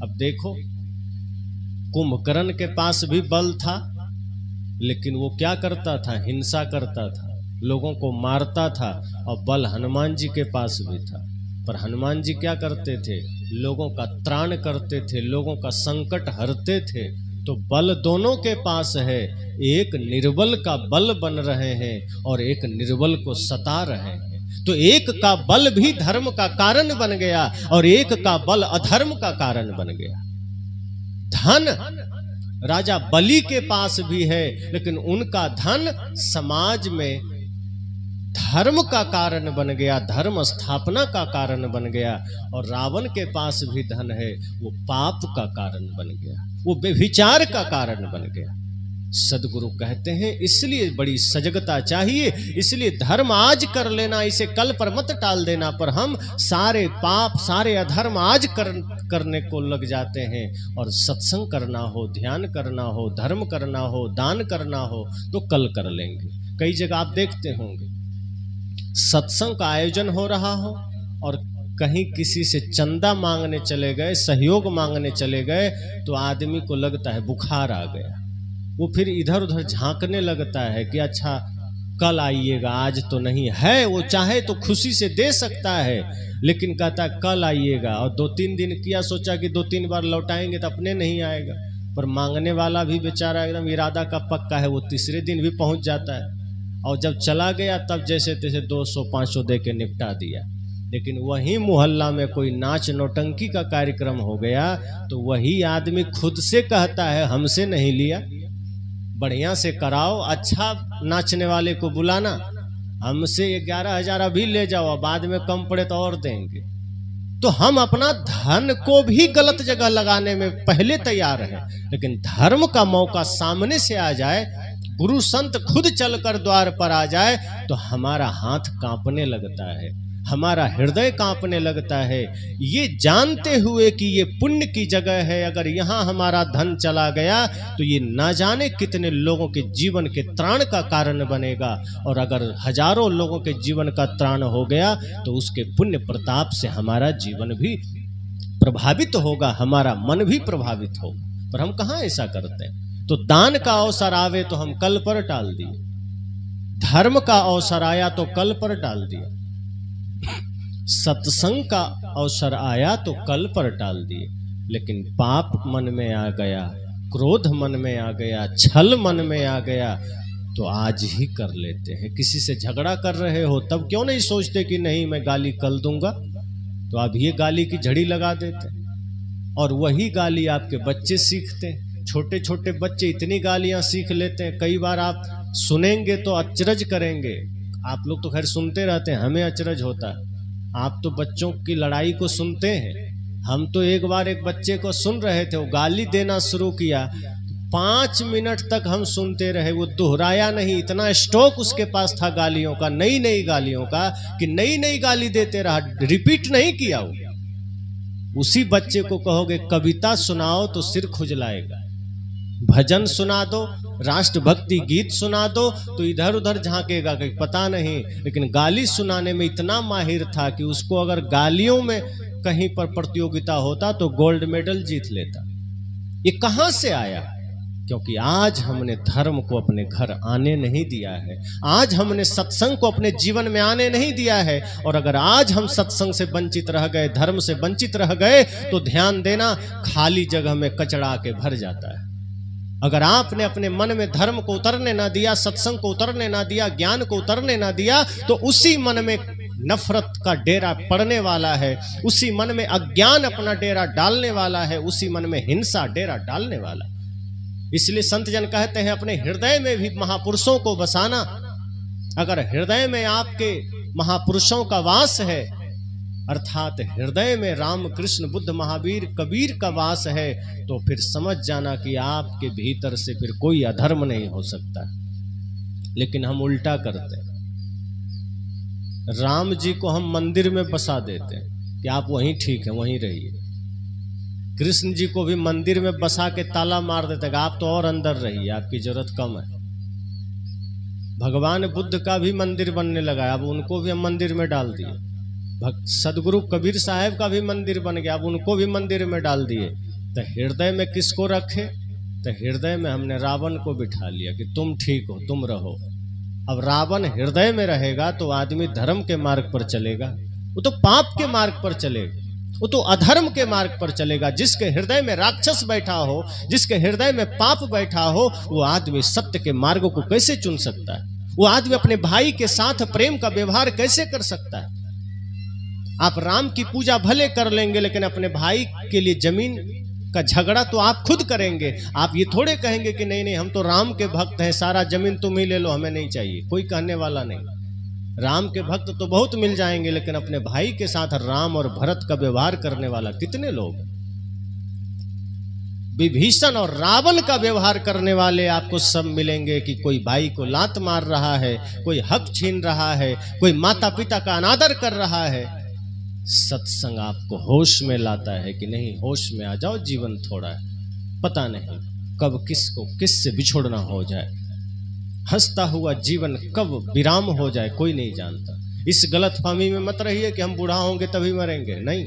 अब देखो, कुंभकर्ण के पास भी बल था, लेकिन वो क्या करता था? हिंसा करता था, लोगों को मारता था। और बल हनुमान जी के पास भी था, पर हनुमान जी क्या करते थे? लोगों का त्राण करते थे, लोगों का संकट हरते थे। तो बल दोनों के पास है, एक निर्बल का बल बन रहे हैं और एक निर्बल को सता रहे हैं। तो एक का बल भी धर्म का कारण बन गया और एक का बल अधर्म का कारण बन गया। धन राजा बलि के पास भी है, लेकिन उनका धन समाज में धर्म का कारण बन गया, धर्म स्थापना का कारण बन गया। और रावण के पास भी धन है, वो पाप का कारण बन गया, वो व्यभिचार का कारण बन गया। सदगुरु कहते हैं इसलिए बड़ी सजगता चाहिए, इसलिए धर्म आज कर लेना, इसे कल पर मत टाल देना। पर हम सारे पाप, सारे अधर्म आज करने को लग जाते हैं। और सत्संग करना हो, ध्यान करना हो, धर्म करना हो, दान करना हो तो कल कर लेंगे। कई जगह आप देखते होंगे सत्संग का आयोजन हो रहा हो और कहीं किसी से चंदा मांगने चले गए, सहयोग मांगने चले गए, तो आदमी को लगता है बुखार आ गया। वो फिर इधर उधर झांकने लगता है कि अच्छा कल आइएगा, आज तो नहीं है। वो चाहे तो खुशी से दे सकता है, लेकिन कहता है कल आइएगा। और 2-3 दिन किया, सोचा कि 2-3 बार लौटाएंगे तो अपने नहीं आएगा। पर मांगने वाला भी बेचारा एकदम इरादा का पक्का है, वो तीसरे दिन भी पहुंच जाता है। और जब चला गया तब जैसे तैसे 200-500 दे के निपटा दिया। लेकिन वही मोहल्ला में कोई नाच नौटंकी का कार्यक्रम हो गया तो वही आदमी खुद से कहता है हमसे नहीं लिया, बढ़िया से कराओ, अच्छा नाचने वाले को बुलाना, हमसे 11,000 अभी ले जाओ, बाद में कम पड़े तो और देंगे। तो हम अपना धन को भी गलत जगह लगाने में पहले तैयार हैं, लेकिन धर्म का मौका सामने से आ जाए, गुरु संत खुद चलकर द्वार पर आ जाए तो हमारा हाथ कांपने लगता है, हमारा हृदय कांपने लगता है। ये जानते हुए कि ये पुण्य की जगह है, अगर यहाँ हमारा धन चला गया तो ये ना जाने कितने लोगों के जीवन के त्राण का कारण बनेगा। और अगर हजारों लोगों के जीवन का त्राण हो गया तो उसके पुण्य प्रताप से हमारा जीवन भी प्रभावित होगा, हमारा मन भी प्रभावित होगा। पर हम कहाँ ऐसा करते हैं? तो दान का अवसर आवे तो हम कल पर टाल दिए, धर्म का अवसर आया तो कल पर टाल दिया, सत्संग का अवसर आया तो कल पर टाल दिए। लेकिन पाप मन में आ गया, क्रोध मन में आ गया, छल मन में आ गया तो आज ही कर लेते हैं। किसी से झगड़ा कर रहे हो तब क्यों नहीं सोचते कि नहीं मैं गाली कल दूंगा, तो अब ये गाली की झड़ी लगा देते और वही गाली आपके बच्चे सीखते हैं। छोटे छोटे बच्चे इतनी गालियां सीख लेते हैं, कई बार आप सुनेंगे तो अचरज करेंगे। आप लोग तो खैर सुनते रहते हैं, हमें अचरज होता है। आप तो बच्चों की लड़ाई को सुनते हैं, हम तो एक बार एक बच्चे को सुन रहे थे, वो गाली देना शुरू किया, 5 मिनट तक हम सुनते रहे, वो दोहराया नहीं। इतना स्टॉक उसके पास था गालियों का, नई नई गालियों का, कि नई नई गाली देते रहा, रिपीट नहीं किया वो। उसी बच्चे को कहोगे कविता सुनाओ तो सिर खुजलाएगा, भजन सुना दो, राष्ट्रभक्ति गीत सुना दो तो इधर उधर झांकेगा कि पता नहीं। लेकिन गाली सुनाने में इतना माहिर था कि उसको अगर गालियों में कहीं पर प्रतियोगिता होता तो गोल्ड मेडल जीत लेता। ये कहां से आया? क्योंकि आज हमने धर्म को अपने घर आने नहीं दिया है, आज हमने सत्संग को अपने जीवन में आने नहीं दिया है। और अगर आज हम सत्संग से वंचित रह गए, धर्म से वंचित रह गए, तो ध्यान देना खाली जगह में कचड़ा के भर जाता है। अगर आपने अपने मन में धर्म को उतरने ना दिया, सत्संग को उतरने ना दिया, ज्ञान को उतरने ना दिया, तो उसी मन में नफरत का डेरा पड़ने वाला है, उसी मन में अज्ञान अपना डेरा डालने वाला है, उसी मन में हिंसा डेरा डालने वाला। इसलिए संत जन कहते हैं अपने हृदय में भी महापुरुषों को बसाना। अगर हृदय में आपके महापुरुषों का वास है, अर्थात हृदय में राम कृष्ण बुद्ध महावीर कबीर का वास है, तो फिर समझ जाना कि आपके भीतर से फिर कोई अधर्म नहीं हो सकता। लेकिन हम उल्टा करते हैं, राम जी को हम मंदिर में बसा देते हैं कि आप वहीं ठीक है, वहीं रहिए। कृष्ण जी को भी मंदिर में बसा के ताला मार देते हैं, आप तो और अंदर रहिए, आपकी जरूरत कम है। भगवान बुद्ध का भी मंदिर बनने लगा, अब उनको भी हम मंदिर में डाल दिए। सदगुरु कबीर साहब का भी मंदिर बन गया, अब उनको भी मंदिर में डाल दिए। तो हृदय में किसको रखे? तो हृदय में हमने रावण को बिठा लिया कि तुम ठीक हो, तुम रहो। अब रावण हृदय में रहेगा तो आदमी धर्म के मार्ग पर चलेगा, वो तो पाप के मार्ग पर चलेगा, वो तो अधर्म के मार्ग पर चलेगा। जिसके हृदय में राक्षस बैठा हो, जिसके हृदय में पाप बैठा हो, वो आदमी सत्य के मार्ग को कैसे चुन सकता है? वो आदमी अपने भाई के साथ प्रेम का व्यवहार कैसे कर सकता है? आप राम की पूजा भले कर लेंगे, लेकिन अपने भाई के लिए जमीन का झगड़ा तो आप खुद करेंगे। आप ये थोड़े कहेंगे कि नहीं नहीं हम तो राम के भक्त हैं, सारा जमीन तुम ही ले लो, हमें नहीं चाहिए। कोई कहने वाला नहीं। राम के भक्त तो बहुत मिल जाएंगे, लेकिन अपने भाई के साथ राम और भरत का व्यवहार करने वाला कितने लोग? विभीषण और रावण का व्यवहार करने वाले आपको सब मिलेंगे कि कोई भाई को लात मार रहा है, कोई हक छीन रहा है, कोई माता पिता का अनादर कर रहा है। सत्संग आपको होश में लाता है कि नहीं, होश में आ जाओ, जीवन थोड़ा है, पता नहीं कब किसको किससे बिछोड़ना हो जाए। हंसता हुआ जीवन कब विराम हो जाए कोई नहीं जानता। इस गलतफहमी में मत रहिए कि हम बूढ़ा होंगे तभी मरेंगे, नहीं।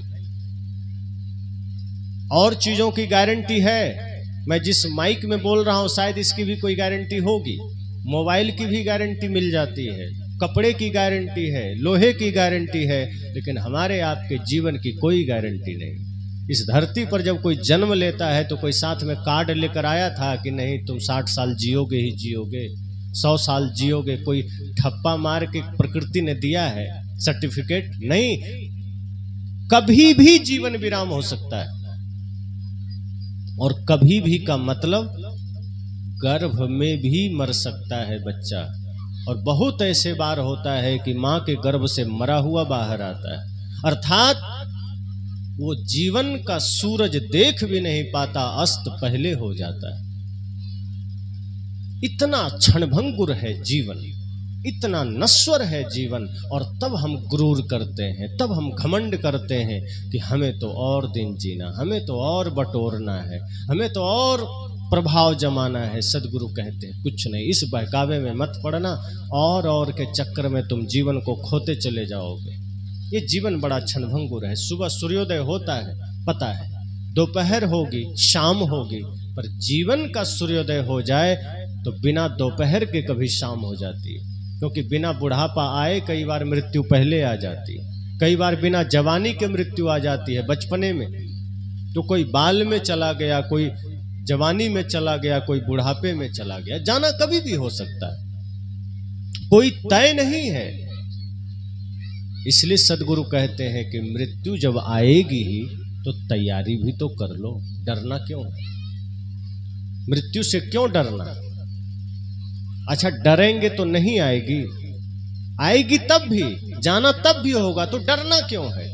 और चीजों की गारंटी है। मैं जिस माइक में बोल रहा हूं शायद इसकी भी कोई गारंटी होगी, मोबाइल की भी गारंटी मिल जाती है, कपड़े की गारंटी है, लोहे की गारंटी है, लेकिन हमारे आपके जीवन की कोई गारंटी नहीं। इस धरती पर जब कोई जन्म लेता है तो कोई साथ में कार्ड लेकर आया था कि नहीं तुम 60 साल जियोगे ही जियोगे, 100 साल जियोगे? कोई ठप्पा मार के प्रकृति ने दिया है सर्टिफिकेट? नहीं। कभी भी जीवन विराम हो सकता है। और कभी भी का मतलब गर्भ में भी मर सकता है बच्चा। और बहुत ऐसे बार होता है कि मां के गर्भ से मरा हुआ बाहर आता है, अर्थात वो जीवन का सूरज देख भी नहीं पाता, अस्त पहले हो जाता है। इतना क्षणभंगुर है जीवन, इतना नश्वर है जीवन। और तब हम गुरूर करते हैं, तब हम घमंड करते हैं कि हमें तो और दिन जीना, हमें तो और बटोरना है, हमें तो और प्रभाव जमाना है। सदगुरु कहते हैं कुछ नहीं, इस बहकावे में मत पड़ना, और के चक्कर में तुम जीवन को खोते चले जाओगे। ये जीवन बड़ा क्षणभंगुर है। सुबह सूर्योदय होता है पता है, दोपहर होगी, शाम होगी, पर जीवन का सूर्योदय हो जाए तो बिना दोपहर के कभी शाम हो जाती है। क्योंकि बिना बुढ़ापा आए कई बार मृत्यु पहले आ जाती है, कई बार बिना जवानी के मृत्यु आ जाती है। बचपने में तो कोई बाल में चला गया, कोई जवानी में चला गया, कोई बुढ़ापे में चला गया, जाना कभी भी हो सकता है, कोई तय नहीं है। इसलिए सदगुरु कहते हैं कि मृत्यु जब आएगी ही तो तैयारी भी तो कर लो, डरना क्यों है? मृत्यु से क्यों डरना? अच्छा डरेंगे तो नहीं आएगी, आएगी तब भी, जाना तब भी होगा, तो डरना क्यों है?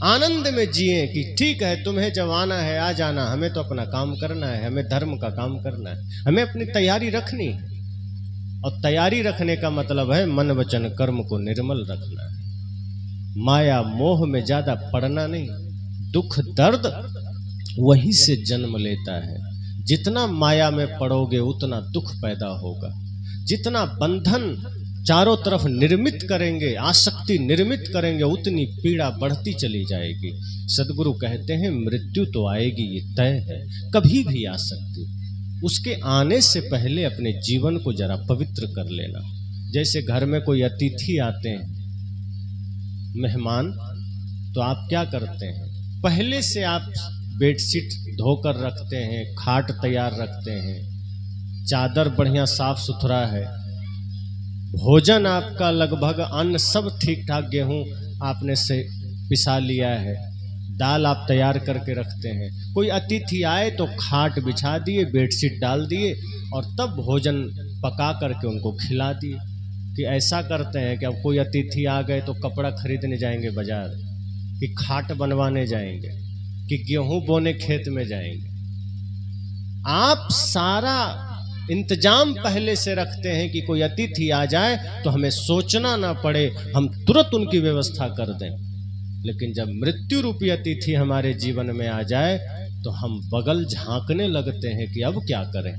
आनंद में जिए कि ठीक है तुम्हें जब आना है आ जाना, हमें तो अपना काम करना है, हमें धर्म का काम करना है, हमें अपनी तैयारी रखनी है। और तैयारी रखने का मतलब है मन वचन कर्म को निर्मल रखना है, माया मोह में ज्यादा पड़ना नहीं। दुख दर्द वहीं से जन्म लेता है। जितना माया में पड़ोगे उतना दुख पैदा होगा, जितना बंधन चारों तरफ निर्मित करेंगे, आसक्ति निर्मित करेंगे, उतनी पीड़ा बढ़ती चली जाएगी। सदगुरु कहते हैं मृत्यु तो आएगी, ये तय है, कभी भी आ सकती। उसके आने से पहले अपने जीवन को जरा पवित्र कर लेना। जैसे घर में कोई अतिथि आते हैं, मेहमान, तो आप क्या करते हैं? पहले से आप बेडशीट धोकर रखते हैं, खाट तैयार रखते हैं, चादर बढ़िया साफ सुथरा है, भोजन आपका लगभग अन्न सब ठीक ठाक, गेहूं आपने से पिसा लिया है, दाल आप तैयार करके रखते हैं। कोई अतिथि आए तो खाट बिछा दिए, बेडशीट डाल दिए और तब भोजन पका करके उनको खिला दिए। कि ऐसा करते हैं कि अब कोई अतिथि आ गए तो कपड़ा खरीदने जाएंगे बाजार, कि खाट बनवाने जाएंगे, कि गेहूं बोने खेत में जाएंगे। आप सारा इंतजाम पहले से रखते हैं कि कोई अतिथि आ जाए तो हमें सोचना ना पड़े, हम तुरंत उनकी व्यवस्था कर दें। लेकिन जब मृत्यु रूपी अतिथि हमारे जीवन में आ जाए तो हम बगल झांकने लगते हैं कि अब क्या करें।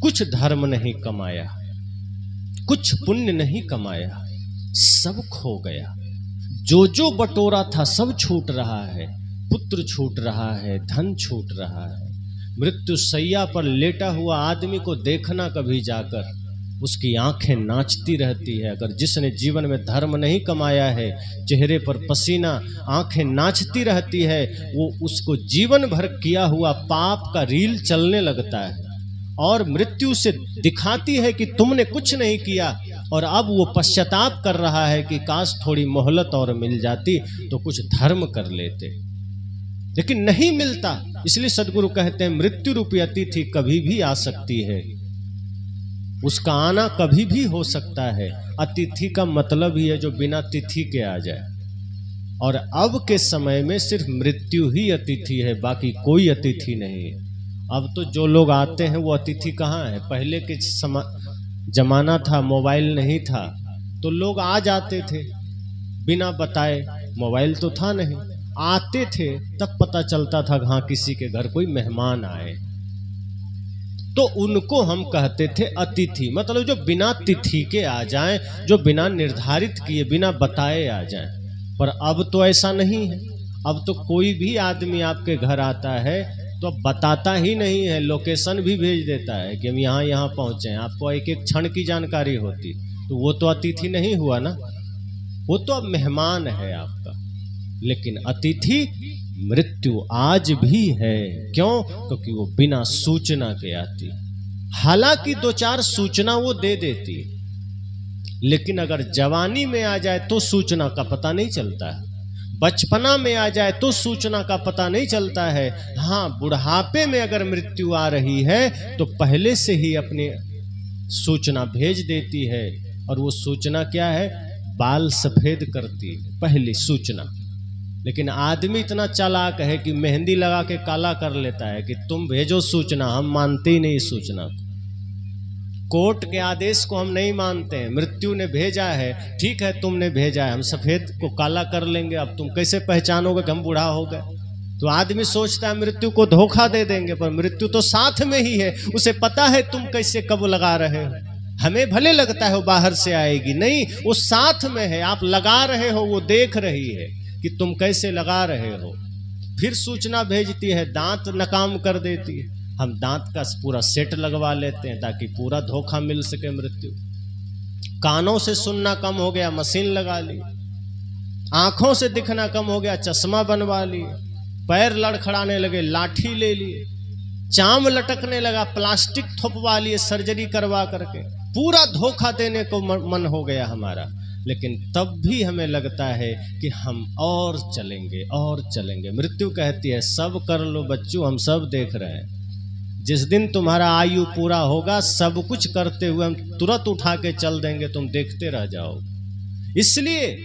कुछ धर्म नहीं कमाया, कुछ पुण्य नहीं कमाया, सब खो गया, जो जो बटोरा था सब छूट रहा है। पुत्र छूट रहा है, धन छूट रहा है। मृत्यु शैया पर लेटा हुआ आदमी को देखना कभी जाकर, उसकी आंखें नाचती रहती है। अगर जिसने जीवन में धर्म नहीं कमाया है, चेहरे पर पसीना, आंखें नाचती रहती है, वो उसको जीवन भर किया हुआ पाप का रील चलने लगता है और मृत्यु से दिखाती है कि तुमने कुछ नहीं किया, और अब वो पश्चाताप कर रहा है कि काश थोड़ी मोहलत और मिल जाती तो कुछ धर्म कर लेते, लेकिन नहीं मिलता। इसलिए सदगुरु कहते हैं मृत्यु रूपी अतिथि कभी भी आ सकती है, उसका आना कभी भी हो सकता है। अतिथि का मतलब ही है जो बिना तिथि के आ जाए, और अब के समय में सिर्फ मृत्यु ही अतिथि है, बाकी कोई अतिथि नहीं है। अब तो जो लोग आते हैं वो अतिथि कहाँ है। पहले के जमाना था, मोबाइल नहीं था, तो लोग आ जाते थे बिना बताए, मोबाइल तो था नहीं, आते थे तब पता चलता था हाँ किसी के घर कोई मेहमान आए, तो उनको हम कहते थे अतिथि। मतलब जो बिना तिथि के आ जाएं, जो बिना निर्धारित किए, बिना बताए आ जाएं। पर अब तो ऐसा नहीं है। अब तो कोई भी आदमी आपके घर आता है तो बताता ही नहीं है, लोकेशन भी भेज देता है कि हम यहाँ यहाँ पहुँचे हैं, आपको एक एक क्षण की जानकारी होती, तो वो तो अतिथि नहीं हुआ ना, वो तो अब मेहमान है आपका। लेकिन अतिथि मृत्यु आज भी है। क्यों? क्योंकि वो बिना सूचना के आती। हालांकि दो चार सूचना वो दे देती, लेकिन अगर जवानी में आ जाए तो सूचना का पता नहीं चलता है, बचपना में आ जाए तो सूचना का पता नहीं चलता है। हाँ, बुढ़ापे में अगर मृत्यु आ रही है तो पहले से ही अपनी सूचना भेज देती है, और वो सूचना क्या है? बाल सफेद करती है पहली सूचना। लेकिन आदमी इतना चालाक है कि मेहंदी लगा के काला कर लेता है कि तुम भेजो सूचना, हम मानते ही नहीं सूचना को। कोर्ट के आदेश को हम नहीं मानते हैं। मृत्यु ने भेजा है, ठीक है तुमने भेजा है, हम सफेद को काला कर लेंगे, अब तुम कैसे पहचानोगे कि हम बूढ़ा हो गए? तो आदमी सोचता है मृत्यु को धोखा दे देंगे, पर मृत्यु तो साथ में ही है, उसे पता है तुम कैसे कब लगा रहे हो। हमें भले लगता है वो बाहर से आएगी, नहीं, वो साथ में है, आप लगा रहे हो, वो देख रही है कि तुम कैसे लगा रहे हो। फिर सूचना भेजती है, दांत नाकाम कर देती है, हम दांत का पूरा सेट लगवा लेते हैं ताकि पूरा धोखा मिल सके मृत्यु। कानों से सुनना कम हो गया, मशीन लगा ली। आंखों से दिखना कम हो गया, चश्मा बनवा लिए। पैर लड़खड़ाने लगे, लाठी ले लिए। चाम लटकने लगा, प्लास्टिक थोपवा लिए सर्जरी करवा करके। पूरा धोखा देने को मन हो गया हमारा। लेकिन तब भी हमें लगता है कि हम और चलेंगे और चलेंगे। मृत्यु कहती है सब कर लो बच्चों, हम सब देख रहे हैं। जिस दिन तुम्हारा आयु पूरा होगा, सब कुछ करते हुए हम तुरंत उठा के चल देंगे, तुम देखते रह जाओ। इसलिए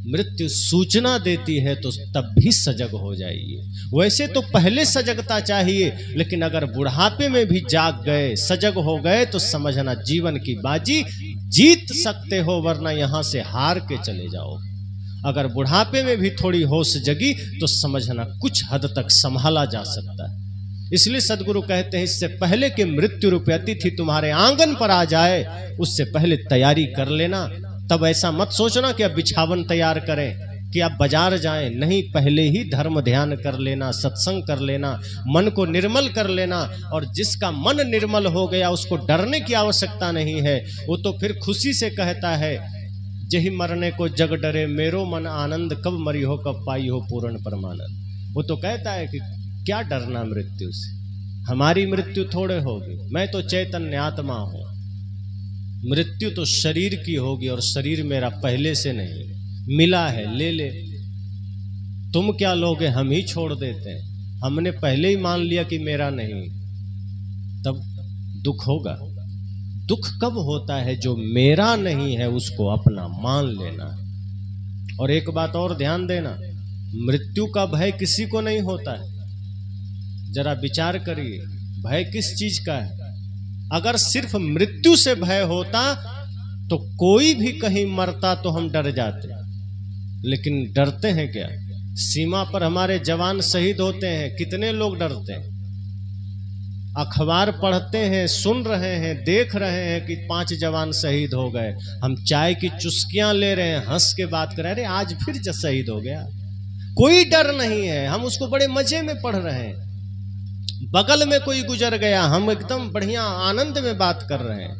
मृत्यु सूचना देती है तो तब भी सजग हो जाइए। वैसे तो पहले सजगता चाहिए, लेकिन अगर बुढ़ापे में भी जाग गए, सजग हो गए, तो समझना जीवन की बाजी जीत सकते हो, वरना यहां से हार के चले जाओ। अगर बुढ़ापे में भी थोड़ी होश जगी तो समझना कुछ हद तक संभाला जा सकता है। इसलिए सदगुरु कहते हैं इससे पहले कि मृत्यु रूपी अतिथि तुम्हारे आंगन पर आ जाए, उससे पहले तैयारी कर लेना। तब ऐसा मत सोचना कि अब बिछावन तैयार करें, कि आप बाजार जाएं, नहीं, पहले ही धर्म ध्यान कर लेना, सत्संग कर लेना, मन को निर्मल कर लेना। और जिसका मन निर्मल हो गया उसको डरने की आवश्यकता नहीं है, वो तो फिर खुशी से कहता है जही मरने को जग डरे, मेरो मन आनंद, कब मरी हो कब पाई हो पूर्ण परमानंद। वो तो कहता है कि क्या डरना मृत्यु से, हमारी मृत्यु थोड़े होगी, मैं तो चैतन्य आत्मा हूं। मृत्यु तो शरीर की होगी, और शरीर मेरा पहले से नहीं, मिला है, ले ले। तुम क्या लोगे, हम ही छोड़ देते हैं। हमने पहले ही मान लिया कि मेरा नहीं, तब दुख होगा। दुख कब होता है? जो मेरा नहीं है उसको अपना मान लेना। और एक बात और ध्यान देना, मृत्यु का भय किसी को नहीं होता है। जरा विचार करिए, भय किस चीज का है? अगर सिर्फ मृत्यु से भय होता तो कोई भी कहीं मरता तो हम डर जाते, लेकिन डरते हैं क्या? सीमा पर हमारे जवान शहीद होते हैं, कितने लोग डरते हैं? अखबार पढ़ते हैं, सुन रहे हैं, देख रहे हैं कि 5 जवान शहीद हो गए, हम चाय की चुस्कियां ले रहे हैं, हंस के बात कर रहे हैं, अरे आज फिर शहीद हो गया। कोई डर नहीं है, हम उसको बड़े मजे में पढ़ रहे हैं। बगल में कोई गुजर गया, हम एकदम बढ़िया आनंद में बात कर रहे हैं।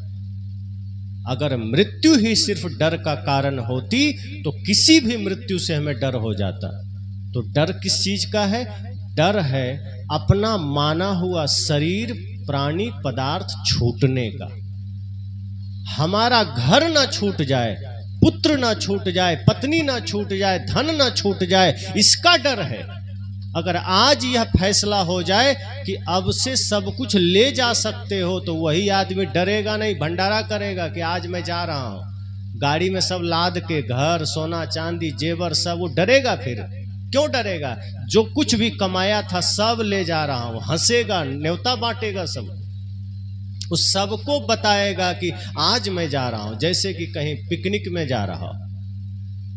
अगर मृत्यु ही सिर्फ डर का कारण होती तो किसी भी मृत्यु से हमें डर हो जाता। तो डर किस चीज का है? डर है अपना माना हुआ शरीर प्राणी पदार्थ छूटने का। हमारा घर ना छूट जाए, पुत्र ना छूट जाए, पत्नी ना छूट जाए, धन ना छूट जाए, इसका डर है। अगर आज यह फैसला हो जाए कि अब से सब कुछ ले जा सकते हो तो वही आदमी डरेगा नहीं, भंडारा करेगा कि आज मैं जा रहा हूं। गाड़ी में सब लाद के घर, सोना चांदी, जेवर सब, वो डरेगा। फिर क्यों डरेगा? जो कुछ भी कमाया था सब ले जा रहा हूं, हंसेगा, न्योता बांटेगा, सब उस सबको बताएगा कि आज मैं जा रहा हूं, जैसे कि कहीं पिकनिक में जा रहा हूं।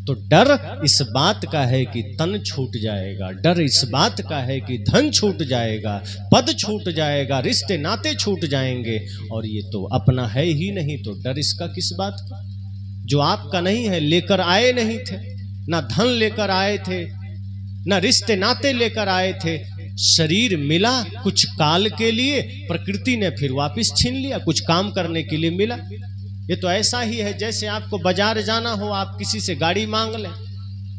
तो डर इस बात का है कि तन छूट जाएगा, डर इस बात का है कि धन छूट जाएगा, पद छूट जाएगा, रिश्ते नाते छूट जाएंगे। और ये तो अपना है ही नहीं, तो डर इसका किस बात का? जो आपका नहीं है, लेकर आए नहीं थे, ना धन लेकर आए थे, ना रिश्ते नाते लेकर आए थे। शरीर मिला कुछ काल के लिए, प्रकृति ने फिर वापस छीन लिया, कुछ काम करने के लिए मिला। ये तो ऐसा ही है जैसे आपको बाजार जाना हो, आप किसी से गाड़ी मांग लें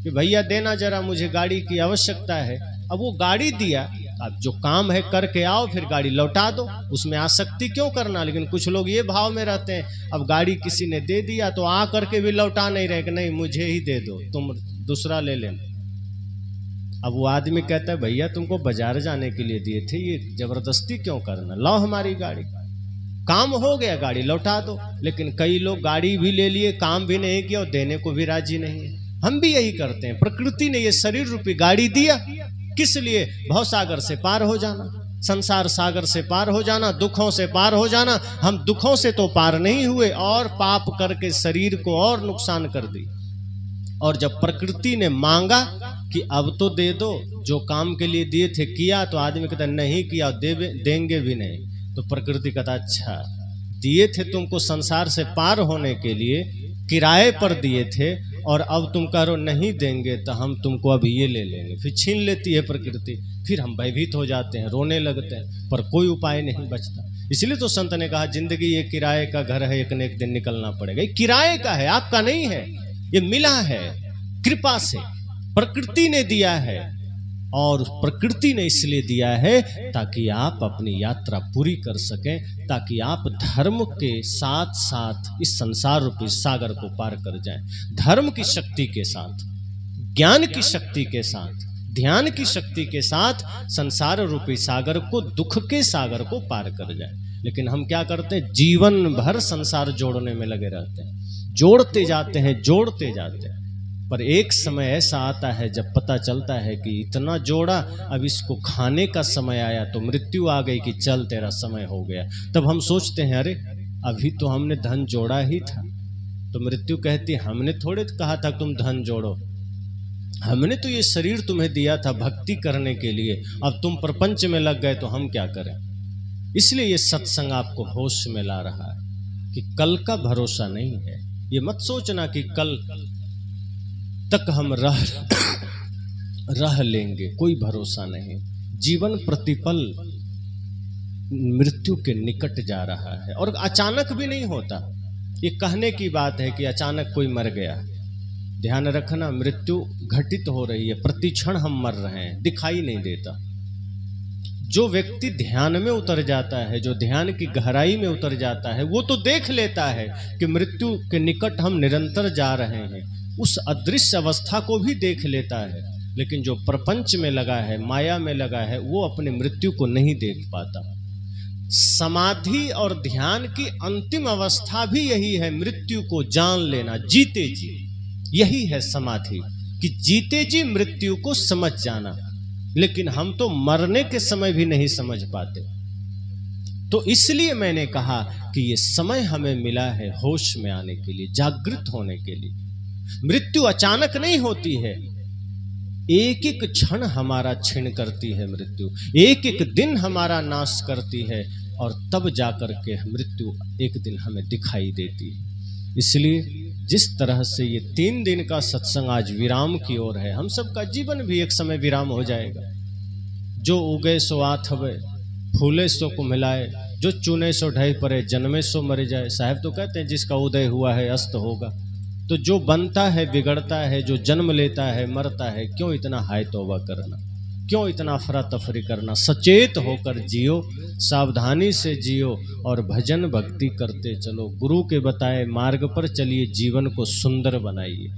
कि भैया देना जरा, मुझे गाड़ी की आवश्यकता है। अब वो गाड़ी दिया, अब जो काम है करके आओ, फिर गाड़ी लौटा दो। उसमें आसक्ति क्यों करना? लेकिन कुछ लोग ये भाव में रहते हैं, अब गाड़ी किसी ने दे दिया तो आ करके भी लौटा नहीं रहे कि नहीं मुझे ही दे दो, तुम दूसरा ले लेना। अब वो आदमी कहता है भैया तुमको बाजार जाने के लिए दिए थे, ये जबरदस्ती क्यों करना, लाओ हमारी गाड़ी, काम हो गया, गाड़ी लौटा दो। लेकिन कई लोग गाड़ी भी ले लिए, काम भी नहीं किया और देने को भी राजी नहीं है। हम भी यही करते हैं। प्रकृति ने ये शरीर रूपी गाड़ी दिया किस लिए? भव सागर से पार हो जाना, संसार सागर से पार हो जाना, दुखों से पार हो जाना। हम दुखों से तो पार नहीं हुए और पाप करके शरीर को और नुकसान कर दी। और जब प्रकृति ने मांगा कि अब तो दे दो, जो काम के लिए दिए थे किया, तो आदमी कहता नहीं किया, देंगे भी नहीं। तो प्रकृति कहता अच्छा, दिए थे तुमको संसार से पार होने के लिए, किराए पर दिए थे, और अब तुम कह रहे हो नहीं देंगे, तो हम तुमको अब ये ले लेंगे। फिर छीन लेती है प्रकृति, फिर हम भयभीत हो जाते हैं, रोने लगते हैं, पर कोई उपाय नहीं बचता। इसलिए तो संत ने कहा जिंदगी ये किराए का घर है, एक न एक दिन निकलना पड़ेगा। ये किराए का है, आपका नहीं है, ये मिला है कृपा से, प्रकृति ने दिया है। और प्रकृति ने इसलिए दिया है ताकि आप अपनी यात्रा पूरी कर सकें, ताकि आप धर्म के साथ साथ इस संसार रूपी सागर को पार कर जाएं। धर्म की शक्ति के साथ, ज्ञान की शक्ति के साथ, ध्यान की शक्ति के साथ संसार रूपी सागर को, दुख के सागर को पार कर जाएं। लेकिन हम क्या करते हैं? जीवन भर संसार जोड़ने में लगे रहते हैं, जोड़ते जाते हैं, जोड़ते जाते हैं। पर एक समय ऐसा आता है जब पता चलता है कि इतना जोड़ा, अब इसको खाने का समय आया, तो मृत्यु आ गई कि चल तेरा समय हो गया। तब हम सोचते हैं अरे अभी तो हमने धन जोड़ा ही था। तो मृत्यु कहती हमने थोड़े कहा था तुम धन जोड़ो, हमने तो ये शरीर तुम्हें दिया था भक्ति करने के लिए, अब तुम प्रपंच में लग गए तो हम क्या करें। इसलिए ये सत्संग आपको होश में ला रहा है कि कल का भरोसा नहीं है। ये मत सोचना कि कल तक हम रह लेंगे, कोई भरोसा नहीं। जीवन प्रतिपल मृत्यु के निकट जा रहा है, और अचानक भी नहीं होता। ये कहने की बात है कि अचानक कोई मर गया। ध्यान रखना, मृत्यु घटित हो रही है, प्रतिक्षण हम मर रहे हैं, दिखाई नहीं देता। जो व्यक्ति ध्यान में उतर जाता है, जो ध्यान की गहराई में उतर जाता है, वो तो देख लेता है कि मृत्यु के निकट हम निरंतर जा रहे हैं, उस अदृश्य अवस्था को भी देख लेता है। लेकिन जो प्रपंच में लगा है, माया में लगा है, वो अपने मृत्यु को नहीं देख पाता। समाधि और ध्यान की अंतिम अवस्था भी यही है, मृत्यु को जान लेना, जीते जी। यही है समाधि, कि जीते जी मृत्यु को समझ जाना। लेकिन हम तो मरने के समय भी नहीं समझ पाते। तो इसलिए मैंने कहा कि ये समय हमें मिला है होश में आने के लिए, जागृत होने के लिए। मृत्यु अचानक नहीं होती है, एक एक क्षण हमारा छीन करती है मृत्यु, एक एक दिन हमारा नाश करती है, और तब जाकर के मृत्यु एक दिन हमें दिखाई देती है। इसलिए जिस तरह से ये 3 दिन का सत्संग आज विराम की ओर है, हम सबका जीवन भी एक समय विराम हो जाएगा। जो उगे सो आथ हवे, फूले सो को मिलाए, जो चुने सो ढह परे, जन्मे सो मर जाए। साहब तो कहते हैं जिसका उदय हुआ है अस्त होगा। तो जो बनता है बिगड़ता है, जो जन्म लेता है मरता है, क्यों इतना हाय तौबा करना, क्यों इतना अफरा तफरी करना। सचेत होकर जियो, सावधानी से जियो और भजन भक्ति करते चलो। गुरु के बताए मार्ग पर चलिए, जीवन को सुंदर बनाइए।